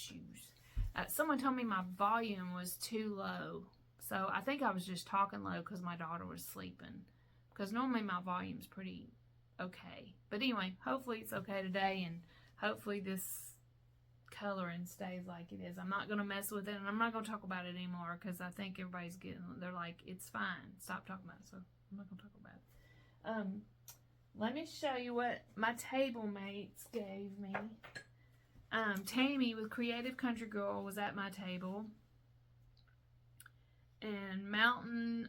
issues. Someone told me my volume was too low. So I think I was just talking low because my daughter was sleeping. Because normally my volume's pretty okay. But anyway, hopefully it's okay today. And hopefully this coloring stays like it is. I'm not going to mess with it. And I'm not going to talk about it anymore. Because I think everybody's they're like, it's fine. Stop talking about it. So I'm not going to talk about it. Let me show you what my table mates gave me. Tammy with Creative.country.girl was at my table. And Mountain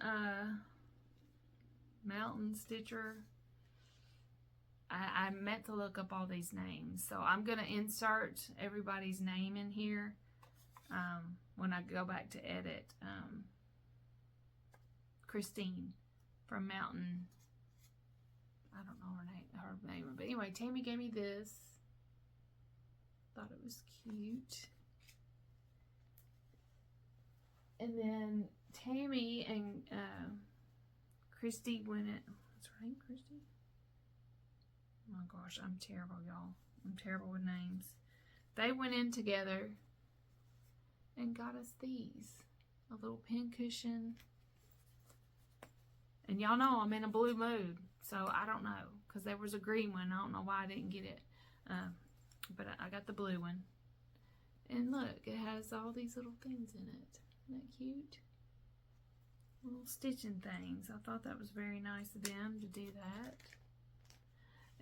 Stitcher. I meant to look up all these names. So I'm going to insert everybody's name in here when I go back to edit. Christine from Mountain. I don't know her name. But anyway, Tammy gave me this. Thought it was cute. And then Tammy and Christy went it. What's her name, Christy? Oh my gosh, I'm terrible, y'all. I'm terrible with names. They went in together and got us these. A little pin cushion. And y'all know I'm in a blue mood. So I don't know. Because there was a green one. I don't know why I didn't get it. But I got the blue one. And look, it has all these little things in it. Isn't that cute? Little stitching things. I thought that was very nice of them to do that.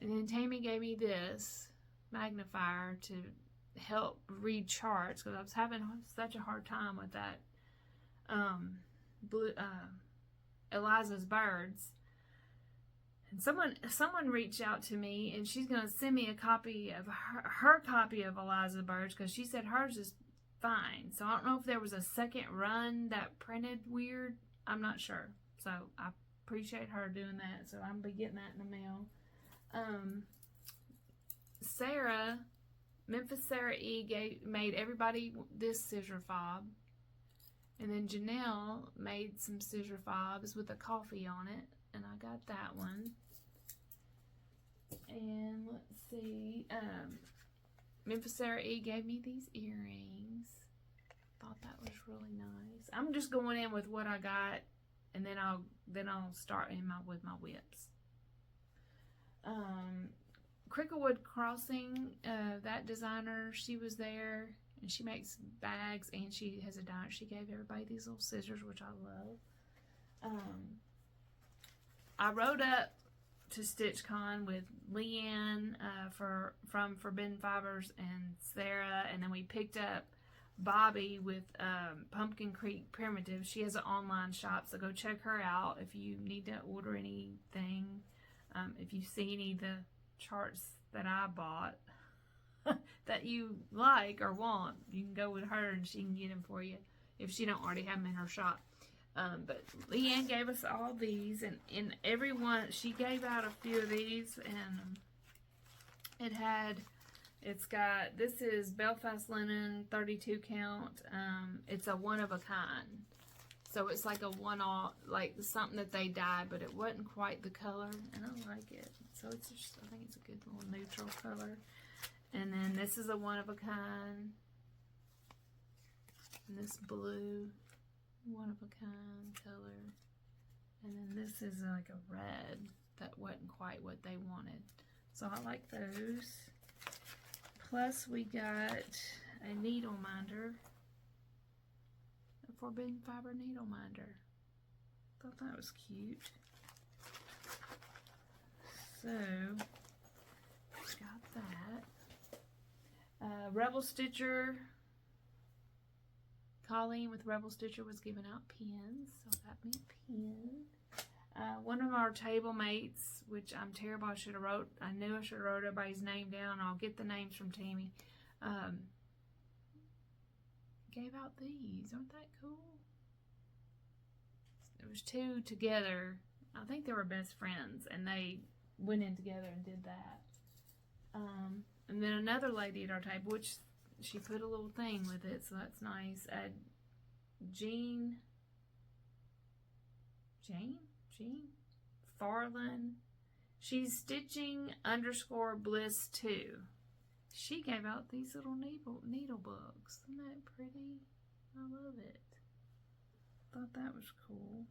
And then Tammy gave me this magnifier to help read charts because I was having such a hard time with that Eliza's birds. And someone reached out to me and she's going to send me a copy of her copy of Eliza's birds because she said hers is fine. So I don't know if there was a second run that printed weird. I'm not sure. So I appreciate her doing that. So I'm going to be getting that in the mail. Sarah, Memphis Sarah E. made everybody this scissor fob. And then Janelle made some scissor fobs with a coffee on it. And I got that one. And let's see. Memphis Sarah E. gave me these earrings. Thought that was really nice. I'm just going in with what I got. And then I'll start with my whips. Cricklewood Crossing, that designer, she was there and she makes bags and she has a diner. She gave everybody these little scissors, which I love. I rode up to StitchCon with Leanne from Forbidden Fibers and Sarah, and then we picked up Bobby with Pumpkin Creek Primitive. She has an online shop, so go check her out if you need to order anything. If you see any of the charts that I bought that you like or want, you can go with her and she can get them for you if she don't already have them in her shop. But Leanne gave us all these, and in every one, she gave out a few of these, and it's got, this is Belfast linen, 32 count. It's a one of a kind. So it's like a one-off, like something that they dyed, but it wasn't quite the color, and I like it. So it's just, I think it's a good little neutral color. And then this is a one-of-a-kind. And this blue, one-of-a-kind color. And then this is like a red that wasn't quite what they wanted. So I like those. Plus we got a needle minder. Forbidden Fiber needle minder. Thought that was cute. So got that. Rebel Stitcher. Colleen with Rebel Stitcher was giving out pins, so got me a pin. One of our table mates, which I'm terrible, I knew I should have wrote everybody's name down. I'll get the names from Tammy. Gave out these. Aren't that cool? It was two together. I think they were best friends, and they went in together and did that. And then another lady at our table, which she put a little thing with it, so that's nice. Jean Farland. She's stitching _bliss 2. she gave out these little needle books. Isn't that pretty? I love it. Thought that was cool.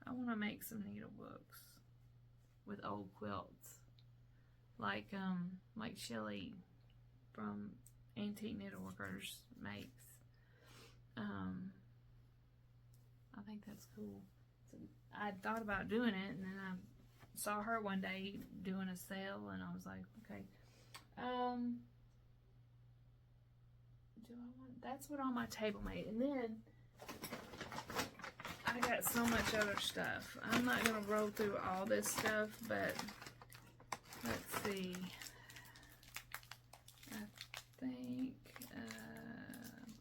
I want to make some needle books with old quilts, like Shelly from Antique Needleworkers makes. I think that's cool. So I thought about doing it, and then I saw her one day doing a sale, and I was like, okay. Do I want? That's what on my table made, and then I got so much other stuff. I'm not gonna roll through all this stuff, but let's see. I think.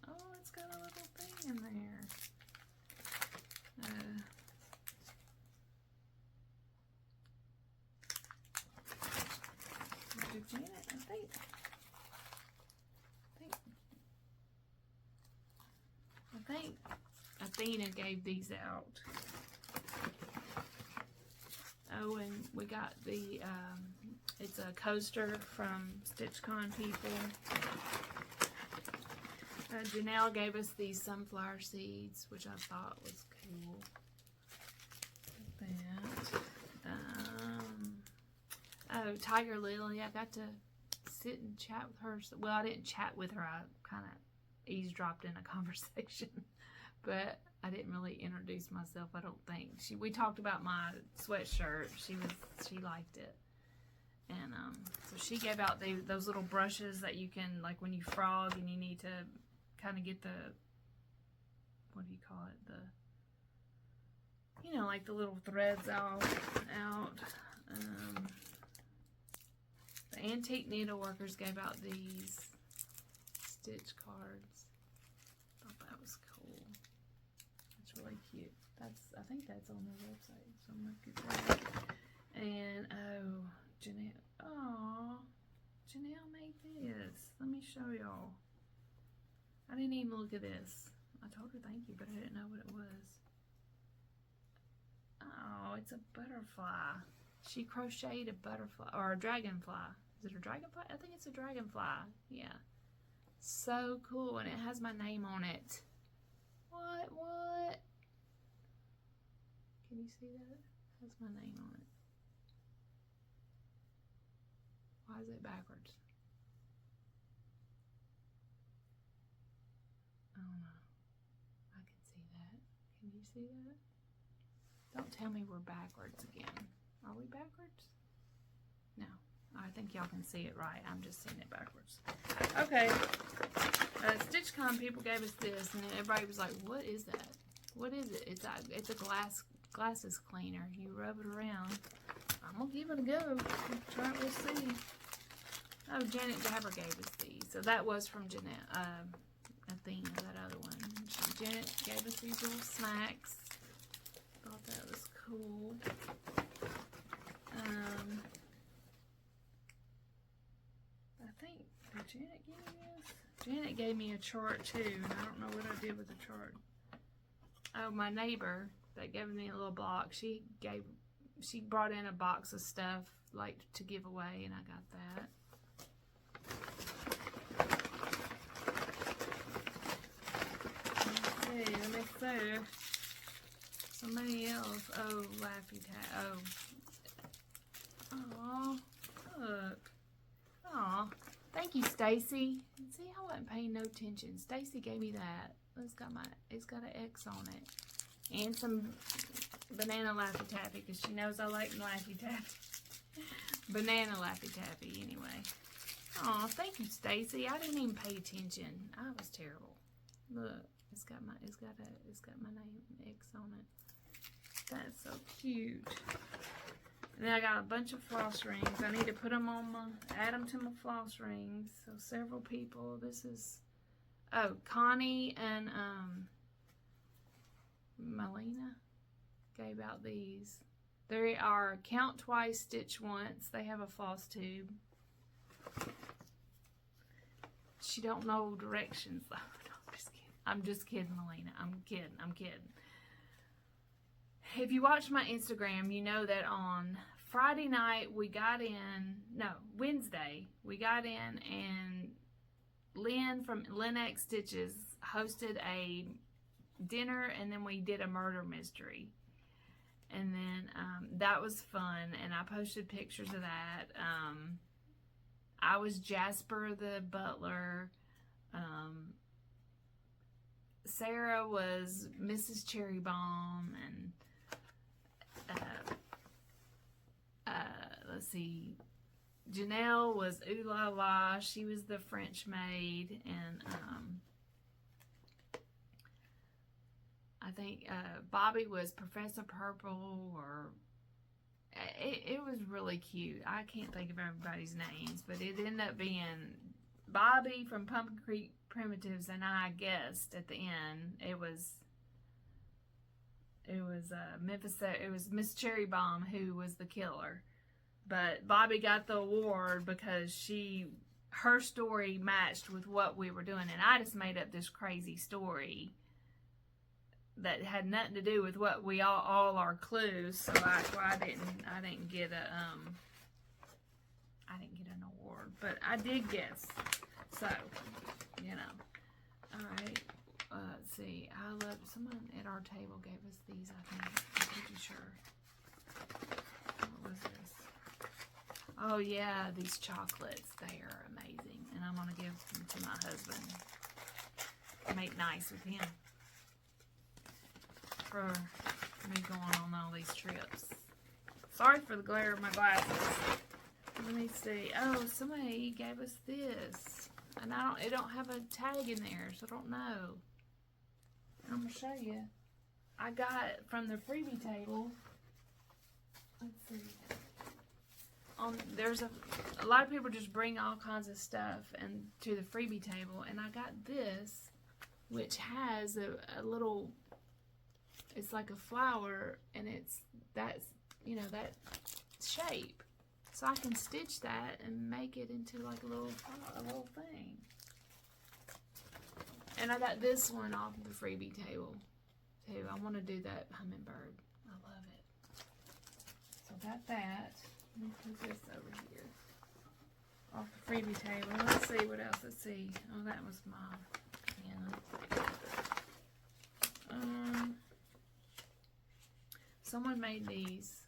Oh, it's got a little thing in there. Janet, I think Athena gave these out. Oh, and we got the it's a coaster from StitchCon people. Janelle gave us these sunflower seeds, which I thought was cool. That. Oh, Tiger Lily, I got to sit and chat with her. Well, I didn't chat with her. I kind of eavesdropped in a conversation, but I didn't really introduce myself, I don't think. We talked about my sweatshirt. She liked it. And so she gave out those little brushes that you can, like when you frog and you need to kind of get the, what do you call it? Like the little threads out. The Antique Needleworkers gave out these stitch cards. Thought that was cool. It's really cute. I think that's on their website. So I'm gonna get that. And Janelle made this. Let me show y'all. I didn't even look at this. I told her thank you, but I didn't know what it was. Oh, it's a butterfly. She crocheted a butterfly, or a dragonfly. Is it a dragonfly? I think it's a dragonfly. Yeah. So cool, and it has my name on it. What? Can you see that? It has my name on it. Why is it backwards? I don't know. I can see that. Can you see that? Don't tell me we're backwards again. Are we backwards? No. I think y'all can see it right. I'm just seeing it backwards. Okay. StitchCon people gave us this, and everybody was like, what is that? What is it? It's a glasses cleaner. You rub it around. I'm going to give it a go. Try it. We'll see. Oh, Janet Dabber gave us these. So that was from Athena, that other one. Janet gave us these little snacks. Thought that was cool. I think, did Janet give me this? Janet gave me a chart too, and I don't know what I did with the chart. Oh, my neighbor that gave me a little block, she brought in a box of stuff like to give away, and I got that. Let me see. Somebody else. Oh, Laffy Tag. Oh. Aw. Look. Aw. Thank you, Stacy. See, I wasn't paying no attention. Stacy gave me that. It's got an X on it. And some banana Laffy Taffy, because she knows I like Laffy Taffy. Banana Laffy Taffy, anyway. Aw, thank you, Stacy. I didn't even pay attention. I was terrible. Look, it's got my name X on it. That's so cute. And then I got a bunch of floss rings. I need to put them on add them to my floss rings. So several people. This is, oh, Connie and Melina gave out these. They are count twice, stitch once. They have a floss tube. She don't know directions though. No, I'm just kidding, Melina. I'm kidding. If you watch my Instagram, you know that on Friday night we got in, no, Wednesday we got in, and Lynn from Lynx Stitches hosted a dinner, and then we did a murder mystery. And then that was fun, and I posted pictures of that. I was Jasper the butler. Sarah was Mrs. Cherry Bomb, and let's see, Janelle was Ooh La La. She was the French maid, and I think Bobby was Professor Purple, or it was really cute. I can't think of everybody's names, but it ended up being Bobby from Pumpkin Creek Primitives, and I guessed at the end it was Memphis. It was Miss Cherry Bomb who was the killer, but Bobby got the award because her story matched with what we were doing, and I just made up this crazy story that had nothing to do with what we all our clues. So I didn't get an award, but I did guess. So, you know. All right. Let's see. Someone at our table gave us these. I think. I'm pretty sure. What was this? Oh yeah, these chocolates. They are amazing, and I'm gonna give them to my husband. Make nice with him. For me going on all these trips. Sorry for the glare of my glasses. Let me see. Oh, somebody gave us this, and it don't have a tag in there, so I don't know. I'm gonna show you. I got it from the freebie table. Let's see. There's a lot of people just bring all kinds of stuff and to the freebie table, and I got this, which has a little. It's like a flower, and it's that shape. So I can stitch that and make it into like a little thing. And I got this one off the freebie table too. I want to do that hummingbird. I love it. So I got that. Let me put this over here off the freebie table. Let's see what else. Let's see. Oh, that was my pen. Someone made these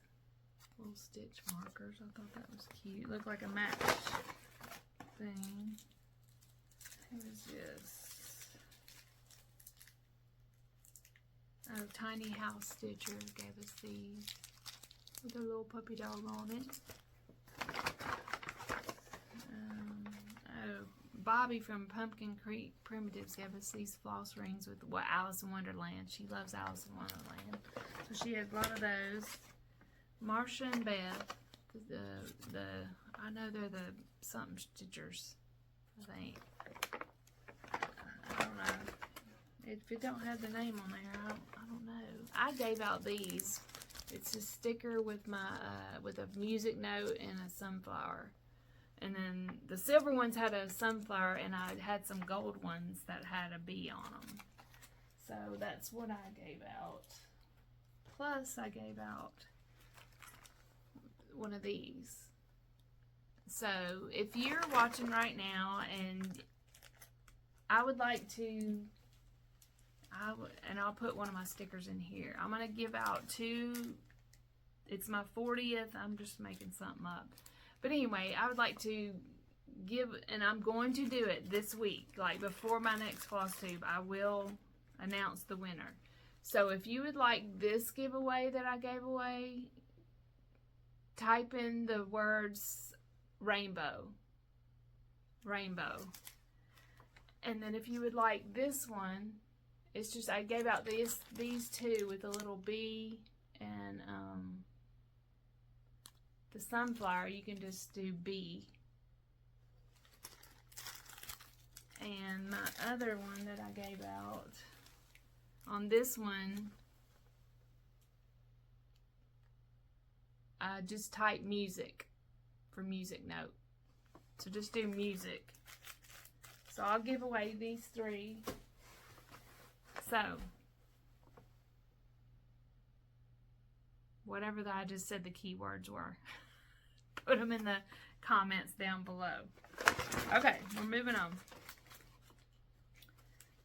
little stitch markers. I thought that was cute. Looked like a match thing. Who is this? Oh, Tiny House Stitcher gave us these with a little puppy dog on it. Bobby from Pumpkin Creek Primitives gave us these floss rings with Alice in Wonderland. She loves Alice in Wonderland. So she had a lot of those. Marsha and Beth, I know they're the something stitchers, I think. I don't know. If it don't have the name on there, I don't know. I gave out these. It's a sticker with with a music note and a sunflower. And then the silver ones had a sunflower, and I had some gold ones that had a bee on them. So that's what I gave out. Plus, I gave out one of these. So if you're watching right now, and I would like to, and I'll put one of my stickers in here. I'm going to give out 2. It's my 40th. I'm just making something up. But anyway, I would like to give, and I'm going to do it this week, like before my next Flosstube, I will announce the winner. So if you would like this giveaway that I gave away, type in the words rainbow. Rainbow. And then if you would like this one, it's just, I gave out these two with a little bee and the sunflower. You can just do bee. And my other one that I gave out, on this one, I just type music for music note. So just do music. So I'll give away these 3. So whatever that I just said the keywords were. Put them in the comments down below. Okay, we're moving on.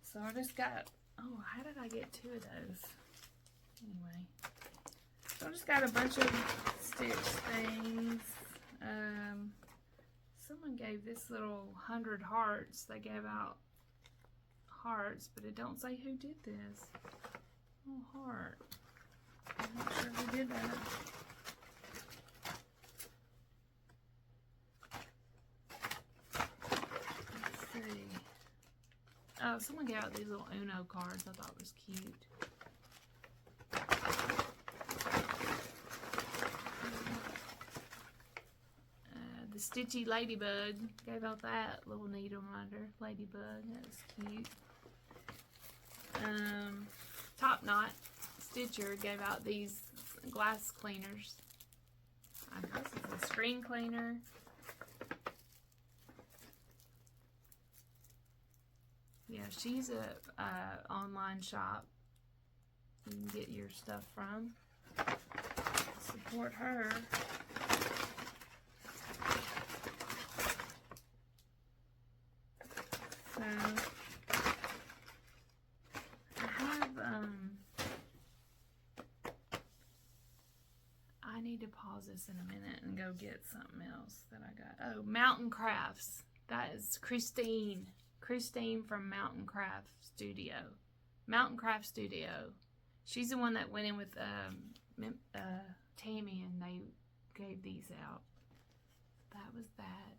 So I just got, oh, how did I get 2 of those? Anyway, so I just got a bunch of stitch things. Someone gave this little 100 hearts. They gave out hearts, but it don't say who did this. Oh, heart. I'm not sure who did that. Let's see. Oh, someone gave out these little Uno cards. I thought was cute. The Stitchy Ladybug gave out that little needle minder. Ladybug, that was cute. Top Knot Stitcher gave out these glass cleaners. I guess it's a screen cleaner. Yeah, she's a online shop you can get your stuff from. Support her. So I need to pause this in a minute and go get something else that I got. Oh, Mountain Crafts. That is Christine. Christine from Mountain Craftstdudio. Mountain Craftstdudio. She's the one that went in with Tammy and they gave these out. That was that.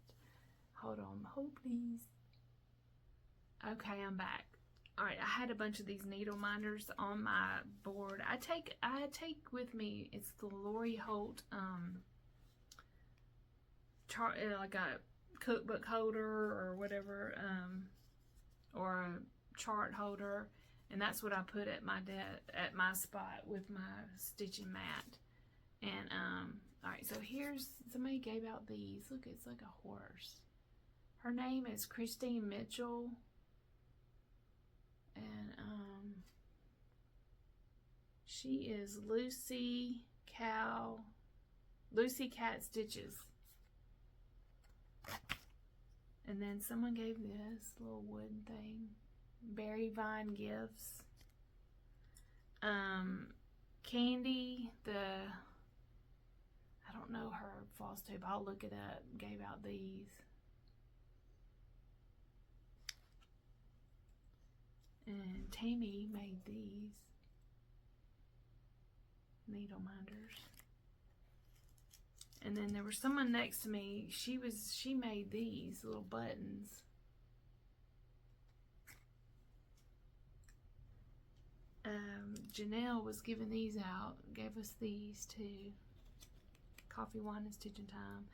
Hold on. Hold please. Okay, I'm back. Alright, I had a bunch of these needle minders on my board. I take with me, it's the Lori Holt chart, like a cookbook holder or whatever, or a chart holder, and that's what I put at my spot with my stitching mat. And alright, so here's, somebody gave out these. Look, it's like a horse. Her name is Christine Mitchell. And she is Lucy Cat Stitches. And then someone gave this little wooden thing. Berry Vine Gifts. Candy, I don't know her Flosstube. I'll look it up. Gave out these. And Tammy made these needle minders. And then there was someone next to me. She made these little buttons. Janelle was giving these out. Gave us these too. Coffee, Wine, and Stitching Time.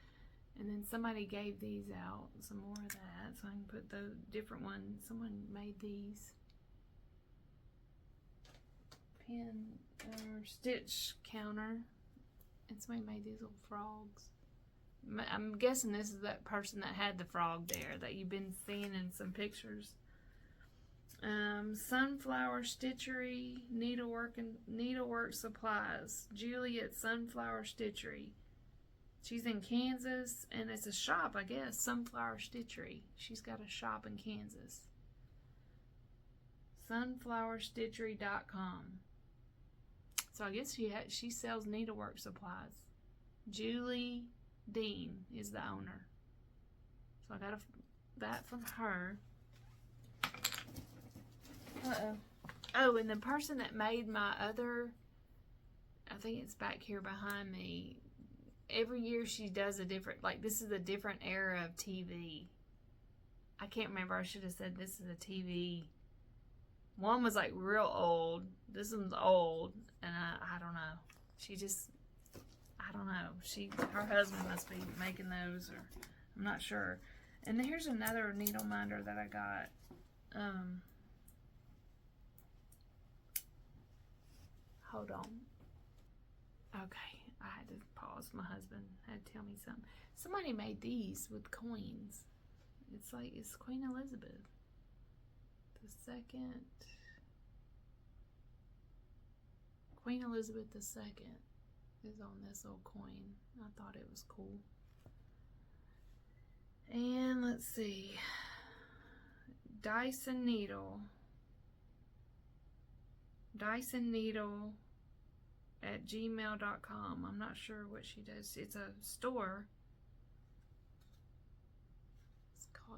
And then somebody gave these out. Some more of that. So I can put the different ones. Someone made these. Pen or stitch counter, and somebody made these little frogs. I'm guessing this is that person that had the frog there that you've been seeing in some pictures. Sunflower Stitchery, Needlework Supplies. Julie at Sunflower Stitchery. She's in Kansas, and it's a shop, I guess. Sunflower Stitchery. She's got a shop in Kansas. Sunflowerstitchery.com. So I guess she sells needlework supplies. Julie Dean is the owner. So I got that from her. Uh-oh. Oh, and the person that made my other, I think it's back here behind me. Every year she does a different, like this is a different era of TV. I can't remember. I should have said this is a TV. One was like real old. This one's old, and I don't know. She just, I don't know. Her husband must be making those, or I'm not sure. And then here's another needle minder that I got. Hold on. Okay, I had to pause. My husband had to tell me something. Somebody made these with coins. It's like, it's Queen Elizabeth II. Queen Elizabeth II. is on this little coin. I thought it was cool. And let's see, Dyson Needle at gmail.com. I'm not sure what she does. It's a store.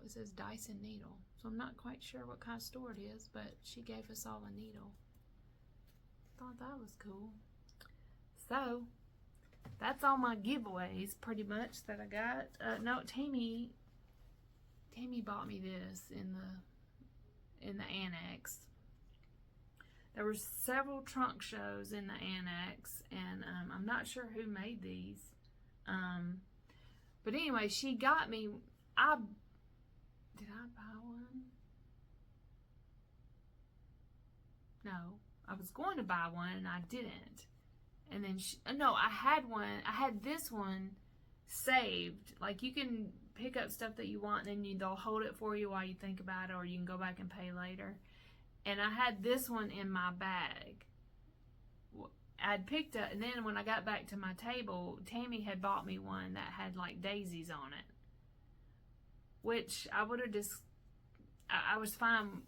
It says Dyson Needle, so I'm not quite sure what kind of store it is, but she gave us all a needle. Thought that was cool. So that's all my giveaways pretty much that I got. No, Tammy bought me this in the annex. There were several trunk shows in the annex, and I'm not sure who made these. But anyway, she got me. Did I buy one? No, I was going to buy one and I didn't. And then no, I had one. I had this one saved. Like, you can pick up stuff that you want, and then they'll hold it for you while you think about it, or you can go back and pay later. And I had this one in my bag. I'd picked up, and then when I got back to my table, Tammy had bought me one that had like daisies on it, which I would have just, I was fine.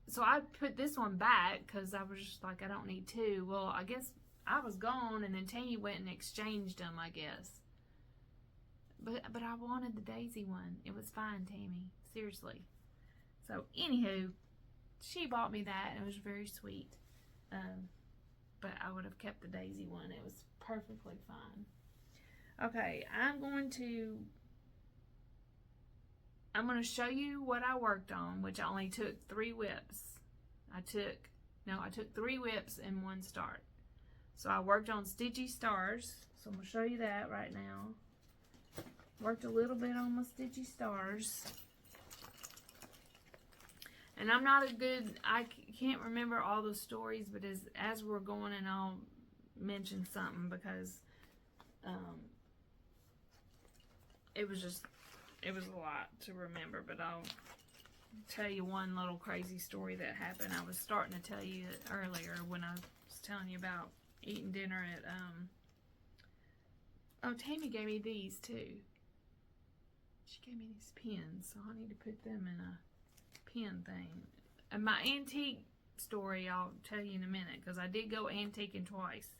So I put this one back because I was just like, I don't need two. Well, I guess I was gone, and then Tammy went and exchanged them, I guess. But I wanted the daisy one. It was fine, Tammy. Seriously. So, anywho, she bought me that, and it was very sweet. But I would have kept the daisy one. It was perfectly fine. Okay, I'm going to show you what I worked on, which I only took 3 whips. I took 3 whips and 1 start. So I worked on Stitchy Stars. So I'm going to show you that right now. Worked a little bit on my Stitchy Stars. And I'm not I can't remember all the stories, but as we're going, and I'll mention something because it was a lot to remember, but I'll tell you one little crazy story that happened. I was starting to tell you earlier when I was telling you about eating dinner at, oh, Tammy gave me these too. She gave me these pins, so I need to put them in a pin thing. And my antique story I'll tell you in a minute, because I did go antiquing twice.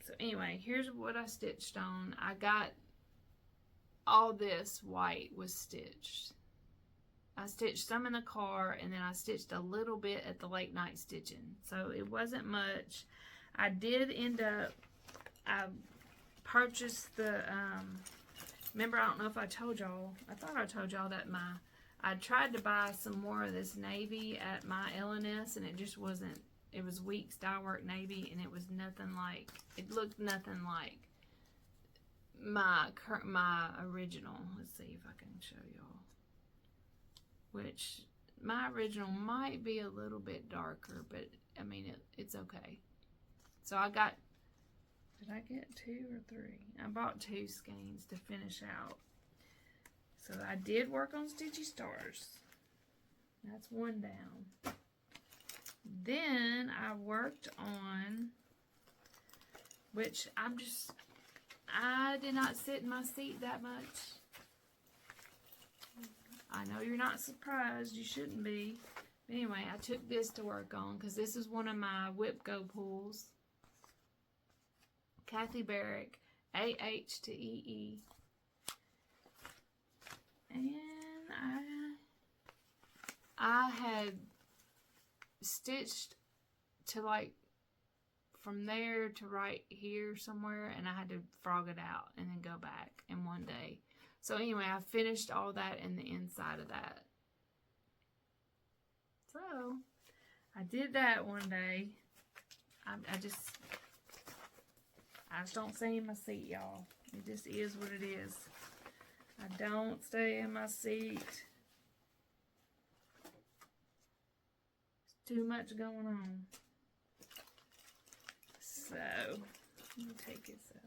So anyway, here's what I stitched on. I got all this white was stitched. I stitched some in the car, and then I stitched a little bit at the late night stitching. So it wasn't much. I did end up, I purchased the, remember, I don't know if I told y'all, I thought I told y'all that I tried to buy some more of this navy at my LNS, and it just wasn't, it was weak style work navy, and it was nothing like, it looked nothing like my original. Let's see if I can show y'all, which my original might be a little bit darker, but I mean, it's okay. So I got, did I get 2 or 3? I bought 2 skeins to finish out. So I did work on Stitchy Stars. That's 1 down. Then I worked on, which I did not sit in my seat that much. I know you're not surprised. You shouldn't be. But anyway, I took this to work on because this is one of my Whip Go pulls. Kathy Barrick, AH to EE. And I had stitched to like from there to right here somewhere, and I had to frog it out and then go back in 1 day. So anyway, I finished all that in the inside of that. So I did that 1 day. I just don't stay in my seat, y'all. It just is what it is. I don't stay in my seat. There's too much going on. So, let me take this out.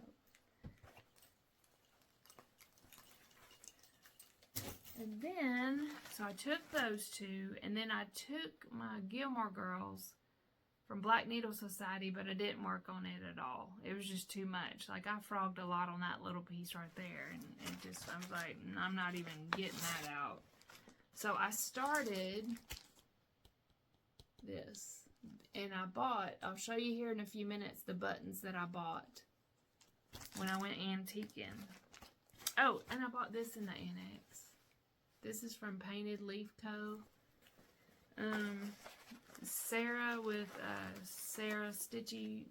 And then, so I took those 2, and then I took my Gilmore Girls from Black Needle Society, but I didn't work on it at all. It was just too much. Like, I frogged a lot on that little piece right there, and it just, I was like, I'm not even getting that out. So I started this, and I bought, I'll show you here in a few minutes the buttons that I bought when I went antiquing. Oh, and I bought this in the annex. This is from Painted Leaf Co. Sarah with Sarah Stitchy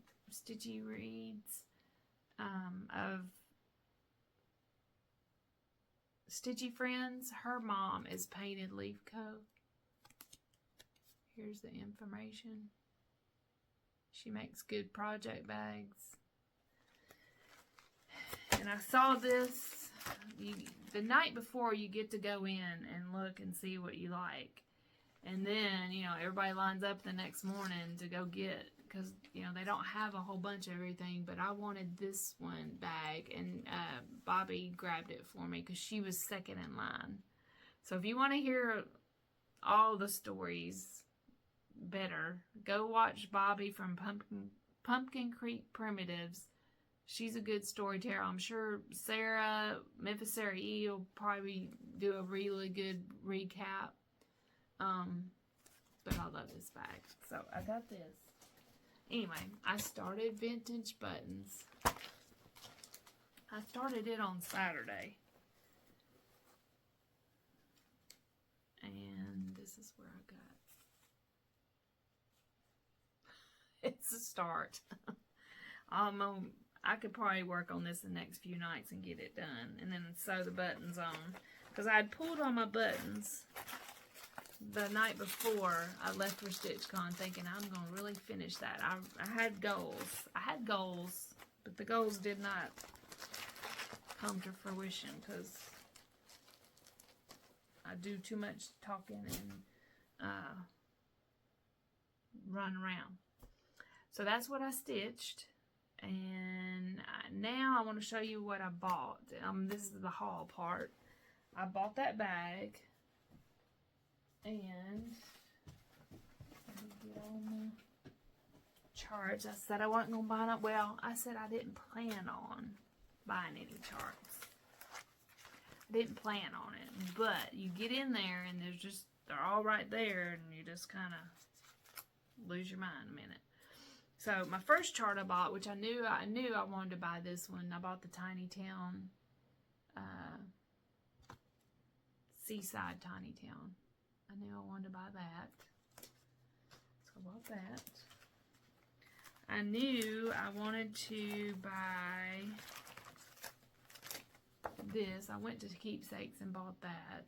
Reads of Stitchy Friends. Her mom is Painted Leaf Co. Here's the information. She makes good project bags. And I saw this the night before. You get to go in and look and see what you like. And then, you know, everybody lines up the next morning to go get, because, you know, they don't have a whole bunch of everything, but I wanted this one bag, and Bobby grabbed it for me because she was second in line. So if you want to hear all the stories better, go watch Bobby from Pumpkin Creek Primitives. She's a good storyteller. I'm sure Sarah, Memphis Sarah E, will probably do a really good recap. But I love this bag. So I got this. Anyway, I started Vintage Buttons. I started it on Saturday. And this is where I got. It's a start. I could probably work on this the next few nights and get it done. And then sew the buttons on. Because I had pulled on my buttons the night before I left for StitchCon, thinking I'm going to really finish that. I had goals. But the goals did not come to fruition because I do too much talking and run around. So that's what I stitched. And now I want to show you what I bought. This is the haul part. I bought that bag. And let me get on the charts. I said I wasn't going to buy them. Well, I said I didn't plan on buying any charts. I didn't plan on it. But you get in there and they're all right there, and you just kind of lose your mind a minute. So my first chart I bought, which I knew I wanted to buy this one. I bought the Tiny Town, Seaside Tiny Town. I knew I wanted to buy that. So I bought that. I knew I wanted to buy this. I went to Keepsakes and bought that.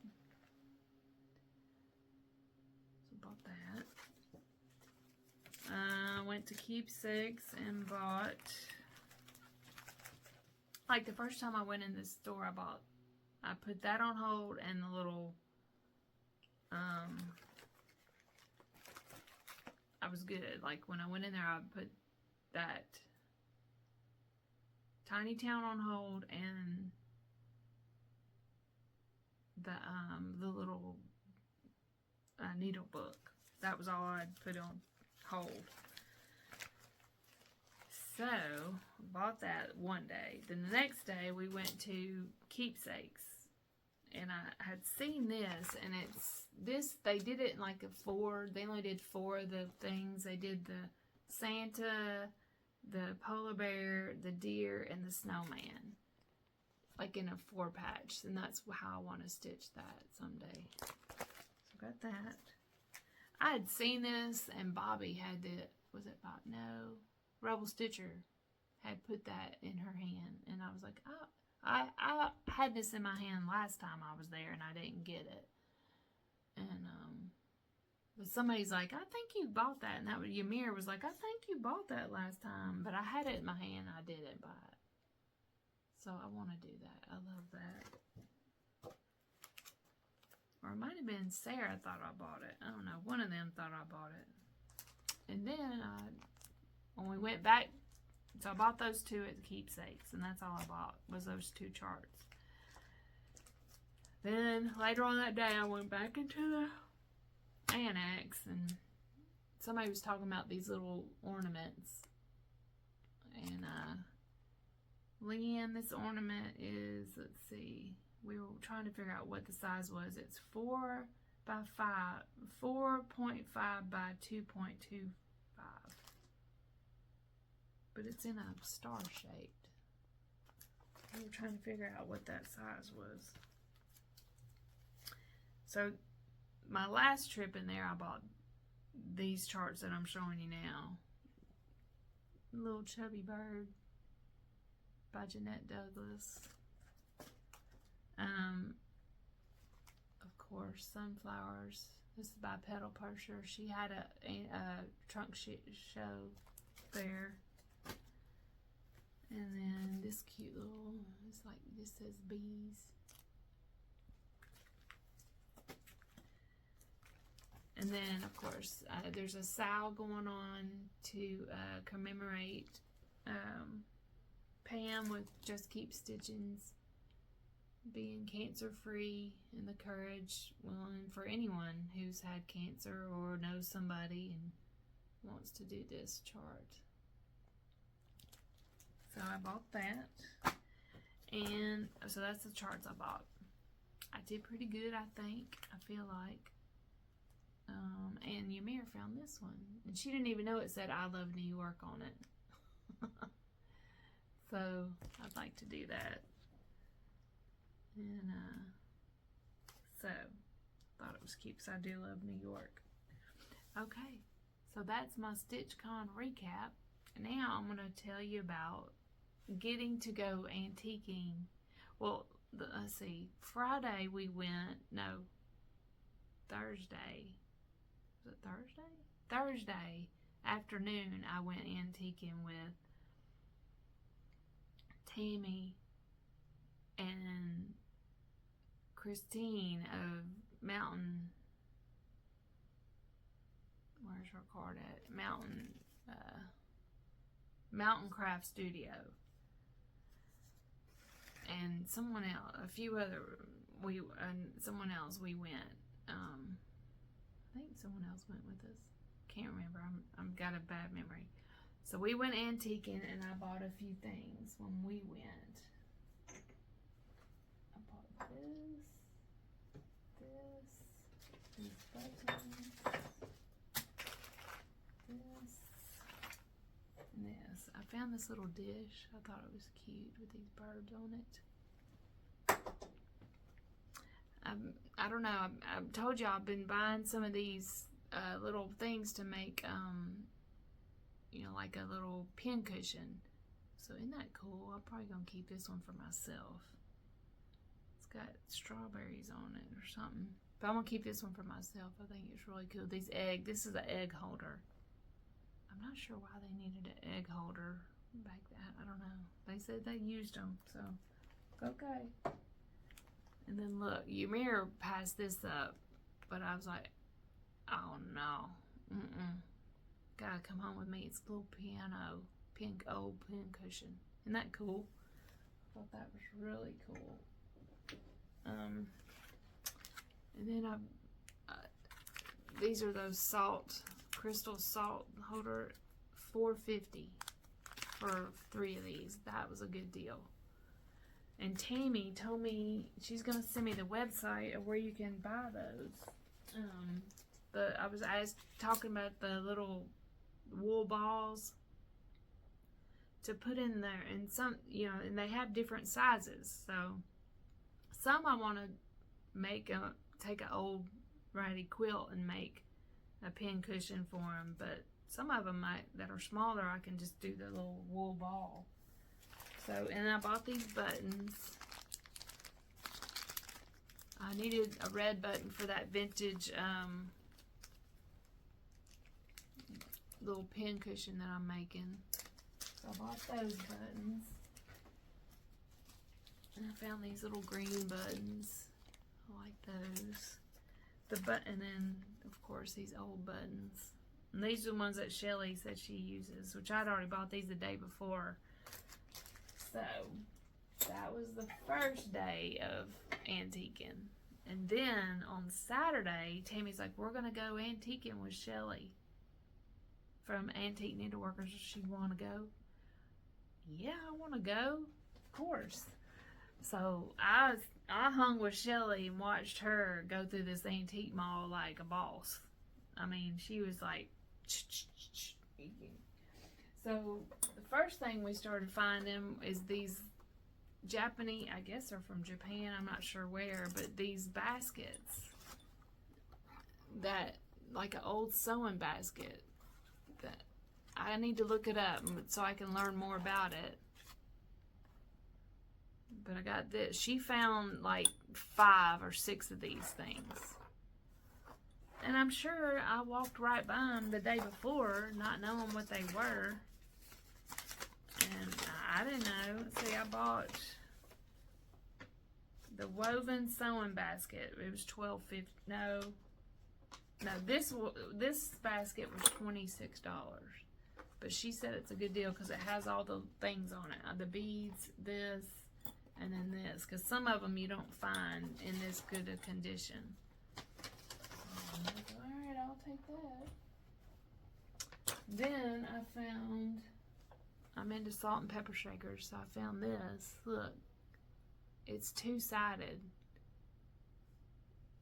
So I bought that. I went to Keepsakes and bought, like the first time I went in this store, I put that on hold, and the little, I was good. Like when I went in there, I put that Tiny Town on hold and the little needle book. That was all I'd put on hold. So bought that one day. Then the next day we went to Keepsakes, and I had seen this, and it's this, they did it in like they only did 4 of the things. They did the Santa, the polar bear, the deer, and the snowman, like in a 4-patch, and that's how I want to stitch that someday. So got that. I had seen this, and Bobby had Rebel Stitcher had put that in her hand, and I was like, oh, I had this in my hand last time I was there, and I didn't get it. And but somebody's like, I think you bought that, and Yamir was like, I think you bought that last time, but I had it in my hand, and I didn't buy it. So I want to do that. I love that. Or it might have been Sarah thought I bought it. I don't know. One of them thought I bought it. And then when we went back, so I bought those 2 at the Keepsakes, and that's all I bought was those 2 charts. Then later on that day, I went back into the annex and somebody was talking about these little ornaments. And Leanne, this ornament is, let's see, we were trying to figure out what the size was. It's 4 by 5, 4.5 by 2.25. But it's in a star shaped. We were trying to figure out what that size was. So my last trip in there, I bought these charts that I'm showing you now. Little Chubby Bird by Jeanette Douglas. Of course, Sunflowers. This is by Petal Pusher. She had a trunk show there. And then this cute little, it's like, this says bees. And then, of course, there's a sow going on to commemorate Pam with Just Keep Stitchings being cancer-free, and the courage, well, and for anyone who's had cancer or knows somebody and wants to do this chart. So I bought that, and so that's the charts I bought. I did pretty good, I think, I feel like. And Yamir found this one, and she didn't even know it said I Love New York on it. So I'd like to do that. And so thought it was cute because I do love New York. Okay, so that's my StitchCon recap. Now I'm going to tell you about getting to go antiquing. Well, let's see, Friday we went, no, Thursday. Was it Thursday? Thursday afternoon I went antiquing with Tammy and Christine of Mountain, where's her card at? Mountain Craftstdudio. And someone else, a few other, someone else we went. I think someone else went with us. Can't remember. I've got a bad memory. So we went antiquing, and I bought a few things when we went. I bought these buttons, and this. I found this little dish. I thought it was cute with these birds on it. I don't know, I've told you I've been buying some of these little things to make, you know, like a little pin cushion. So isn't that cool? I'm probably going to keep this one for myself. It's got strawberries on it or something. But I'm going to keep this one for myself. I think it's really cool. This is an egg holder. I'm not sure why they needed an egg holder back then. I don't know. They said they used them, so okay. And then look, Yamir passed this up, but I was like, oh no, gotta come home with me. It's a little old pin cushion. Isn't that cool? I thought that was really cool. And then these are those crystal salt holder, $4.50 for 3 of these. That was a good deal. And Tammy told me she's gonna send me the website of where you can buy those. I was talking about the little wool balls to put in there, and some, you know, and they have different sizes. So some I want to make take an old ratty quilt and make a pin cushion for them, but some of them that are smaller, I can just do the little wool ball. So, and I bought these buttons. I needed a red button for that vintage little pin cushion that I'm making. So I bought those buttons. And I found these little green buttons. I like those. And then, of course, these old buttons. And these are the ones that Shelly said she uses, which I'd already bought these the day before. So, that was the first day of antiquing. And then on Saturday, Tammy's like, we're going to go antiquing with Shelly. from Antique Needleworkers. She want to go? Yeah, I want to go. Of course. So I hung with Shelly and watched her go through this antique mall like a boss. I mean, she was like, so the first thing we started finding is these Japanese, I guess they're from Japan, I'm not sure where, but these baskets that, like an old sewing basket, that I need to look it up so I can learn more about it. But I got this. She found like 5 or 6 of these things. And I'm sure I walked right by them the day before, not knowing what they were. And I didn't know. See, I bought the woven sewing basket. It was $12.50. No, this basket was $26. But she said it's a good deal because it has all the things on it. The beads, this, and then this. Because some of them you don't find in this good a condition. Alright, I'll take that. Then I found, I'm into salt and pepper shakers, so I found this. Look, it's 2-sided.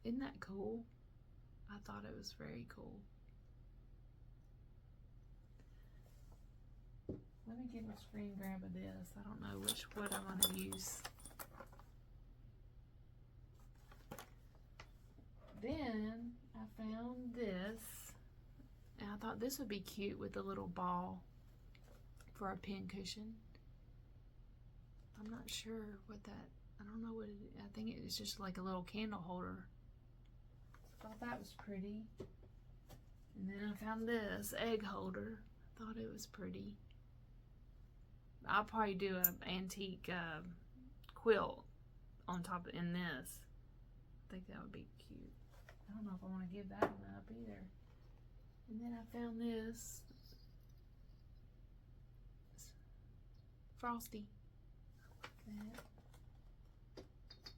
Isn't that cool? I thought it was very cool. Let me get a screen grab of this. I don't know what I'm going to use. Then I found this, and I thought this would be cute with a little ball for a pin cushion. I'm not sure what that, I don't know what it is. I think it's just like a little candle holder. Thought that was pretty. And then I found this egg holder. Thought it was pretty. I'll probably do an antique quilt on top in this. I think that would be cute. I don't know if I want to give that one up either. And then I found this Frosty. Like that.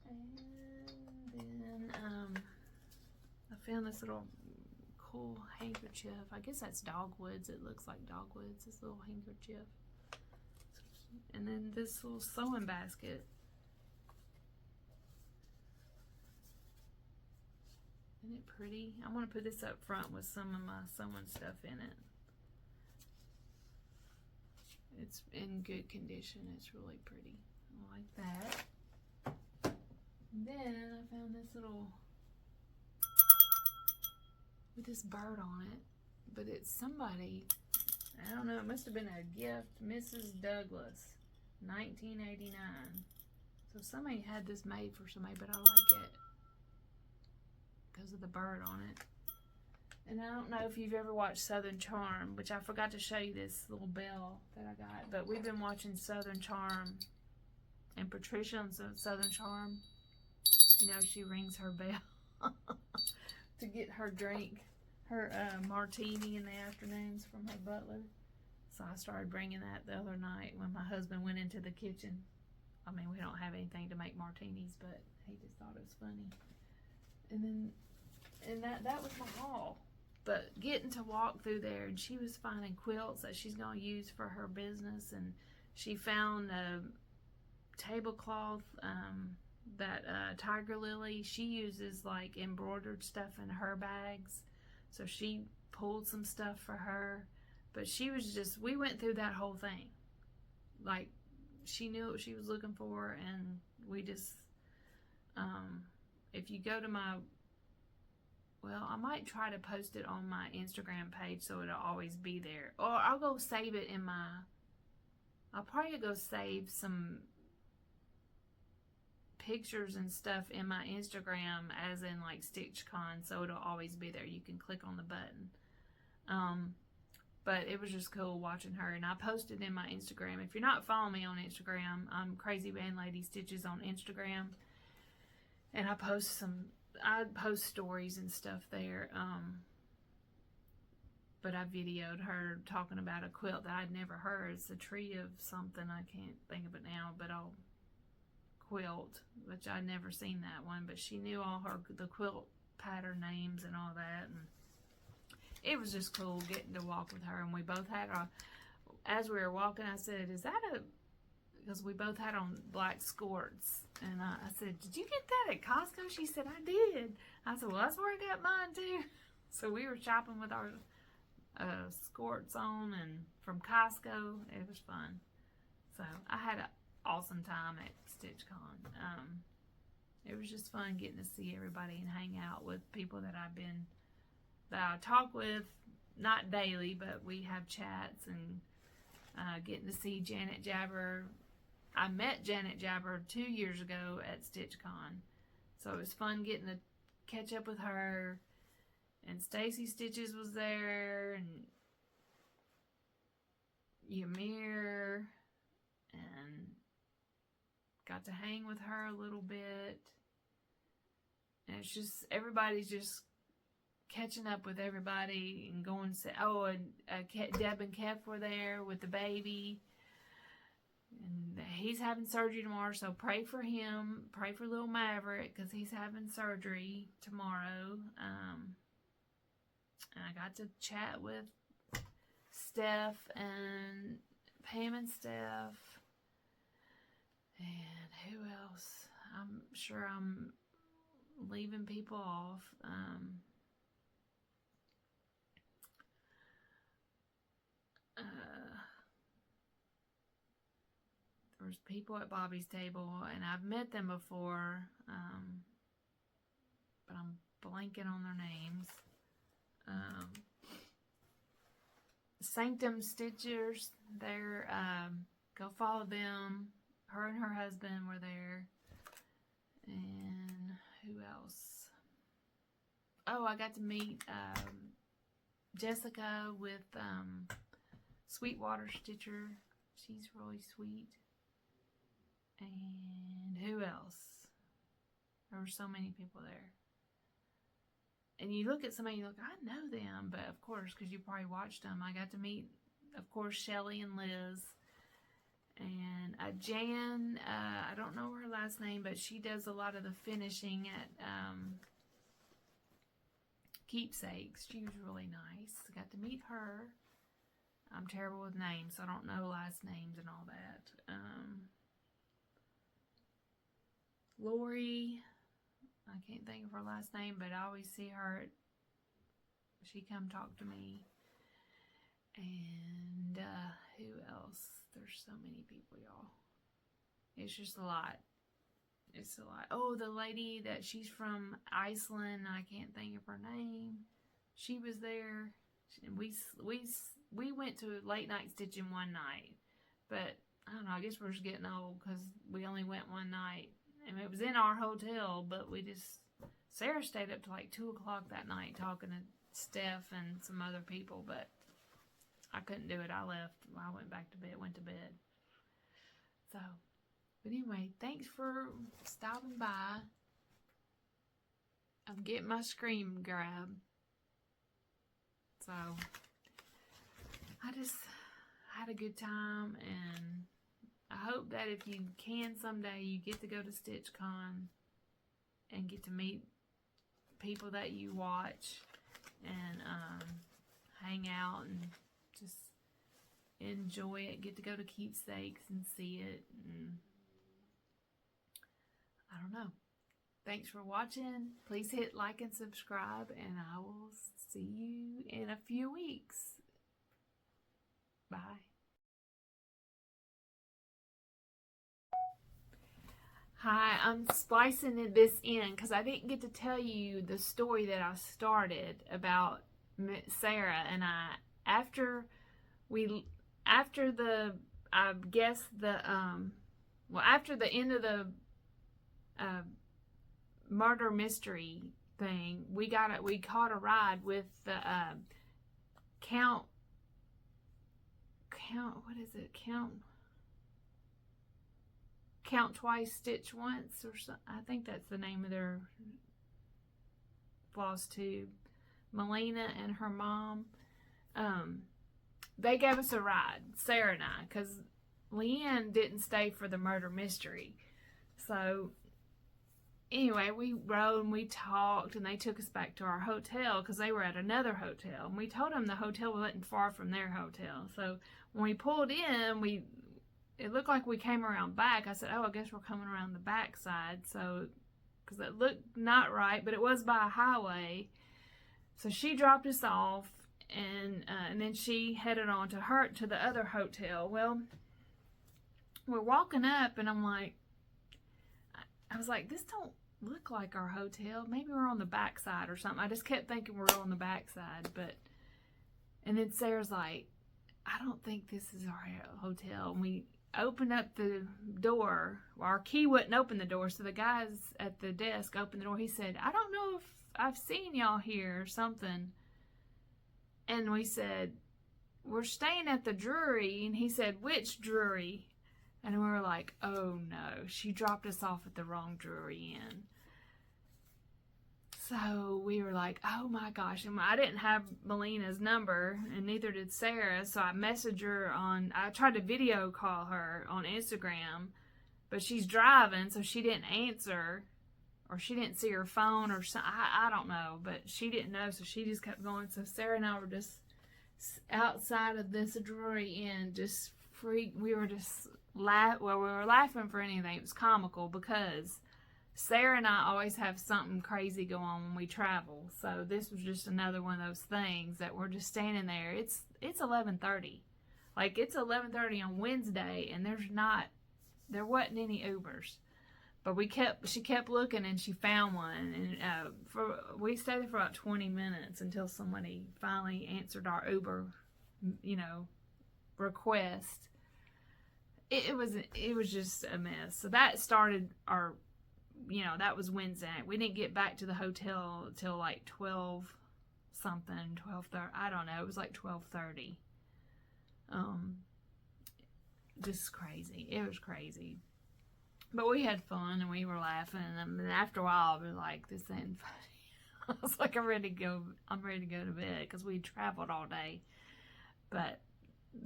And then I found this little cool handkerchief. I guess that's dogwoods. It looks like dogwoods. This little handkerchief. And then this little sewing basket. Isn't it pretty? I want to put this up front with some of my sewing stuff in it. It's in good condition. It's really pretty. I like that. And then I found this little, with this bird on it, but it's somebody, I don't know, it must have been a gift. Mrs. Douglas, 1989. So somebody had this made for somebody, but I like it because of the bird on it. And I don't know if you've ever watched Southern Charm, which I forgot to show you this little bell that I got, but we've been watching Southern Charm, and Patricia on Southern Charm, you know, she rings her bell to get her drink, her martini in the afternoons from her butler. So I started bringing that the other night when my husband went into the kitchen. I mean, we don't have anything to make martinis, but he just thought it was funny. And that was my haul. But getting to walk through there, and she was finding quilts that she's going to use for her business, and she found a tablecloth that Tiger Lily, she uses like embroidered stuff in her bags, so she pulled some stuff for her. But she was just, we went through that whole thing. Like, she knew what she was looking for, and we just, if you go to my, well, I might try to post it on my Instagram page so it'll always be there. Or I'll go save it in my, I'll probably go save some pictures and stuff in my Instagram as in like StitchCon, so it'll always be there. You can click on the button. But it was just cool watching her, and I posted in my Instagram. If you're not following me on Instagram, I'm Crazy Band Lady Stitches on Instagram, and I post stories and stuff there. But I videoed her talking about a quilt that I'd never heard. It's a tree of something, I can't think of it now, but I'll quilt, which I'd never seen that one, but she knew all the quilt pattern names and all that. it was just cool getting to walk with her. And we both had our, as we were walking, I said, is that a, because we both had on black skirts. And I said, did you get that at Costco? She said, I did. I said, well, that's where I got mine too. So we were shopping with our skirts on and from Costco. It was fun. So I had an awesome time at StitchCon. It was just fun getting to see everybody and hang out with people that I talk with, not daily, but we have chats, and getting to see Janet Jabber. I met Janet Jabber 2 years ago at StitchCon, so it was fun getting to catch up with her. And Stacy Stitches was there, and Yamir, and got to hang with her a little bit. And it's just, everybody's just catching up with everybody and going to say, oh, and Deb and Kev were there with the baby. And he's having surgery tomorrow, so pray for him. Pray for little Maverick, because he's having surgery tomorrow. And I got to chat with Steph and Pam and Steph. And who else? I'm sure I'm leaving people off. There was people at Bobby's table, and I've met them before, but I'm blanking on their names. Sanctum Stitchers, they're, go follow them. Her and her husband were there. And who else? Oh, I got to meet Jessica with Sweetwater Stitcher. She's really sweet. And who else? There were so many people there. And you look at somebody, you look, I know them, but of course, because you probably watched them. I got to meet, of course, Shelly and Liz. And Jan, I don't know her last name, but she does a lot of the finishing at Keepsakes. She was really nice. I got to meet her. I'm terrible with names, so I don't know last names and all that. Lori, I can't think of her last name, but I always see her. She come talk to me. And who else? There's so many people, y'all. It's just a lot. It's a lot. Oh, the lady that she's from Iceland. I can't think of her name. She was there. We went to late night stitching one night, but I don't know. I guess we're just getting old because we only went one night, and it was in our hotel. But Sarah stayed up to like 2 o'clock that night talking to Steph and some other people, but I couldn't do it. I left. I went back to bed. Went to bed. So, but anyway, thanks for stopping by. I'm getting my screen grab. So, I just had a good time, and I hope that if you can someday, you get to go to StitchCon and get to meet people that you watch and hang out and just enjoy it. Get to go to Keepsakes and see it. And I don't know. Thanks for watching. Please hit like and subscribe, and I will see you in a few weeks. Bye. Hi, I'm splicing this in because I didn't get to tell you the story that I started about Sarah and I. After the end of the murder mystery thing, we caught a ride with the Count Twice, Stitch Once, or something. I think that's the name of their Flosstube. Melina and her mom. They gave us a ride, Sarah and I, because Leanne didn't stay for the murder mystery. So anyway, we rode and we talked, and they took us back to our hotel because they were at another hotel. And we told them the hotel wasn't far from their hotel. So when we pulled in, it looked like we came around back. I said, oh, I guess we're coming around the back side. So, because it looked not right, but it was by a highway. So she dropped us off, and then she headed on to the other hotel. Well, we're walking up, and I was like, this don't look like our hotel. Maybe we're on the back side or something. I just kept thinking we're on the back side, and then Sarah's like, I don't think this is our hotel. And we opened up the door. Well, our key wouldn't open the door, so the guys at the desk opened the door. He said, I don't know if I've seen y'all here or something. And we said, we're staying at the Drury. And he said, which Drury? And we were like, oh no, she dropped us off at the wrong Drury Inn. So we were like, oh my gosh. And I didn't have Melina's number, and neither did Sarah. So I messaged her I tried to video call her on Instagram, but she's driving, so she didn't answer, or she didn't see her phone, or something. I don't know, but she didn't know, so she just kept going. So Sarah and I were just outside of this Drury Inn, just freaked. We were just we were laughing for anything. It was comical because Sarah and I always have something crazy go on when we travel. So this was just another one of those things that we're just standing there. It's 11:30. Like, it's 11:30 on Wednesday, and there wasn't any Ubers. But she kept looking, and she found one. And we stayed there for about 20 minutes until somebody finally answered our Uber, request. It was just a mess. So that started that was Wednesday. We didn't get back to the hotel till like 12 something, 12:30. I don't know. It was like 12:30. Just crazy. It was crazy. But we had fun, and we were laughing. And then after a while, I was like, this ain't funny. I was like, I'm ready to go to bed because we traveled all day. But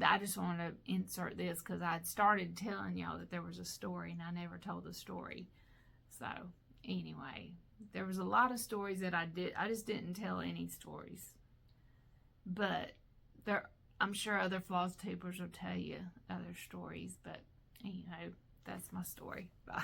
I just wanted to insert this because I'd started telling y'all that there was a story, and I never told the story. So anyway, there was a lot of stories that I just didn't tell any stories. But I'm sure other Flosstubers will tell you other stories. But that's my story. Bye.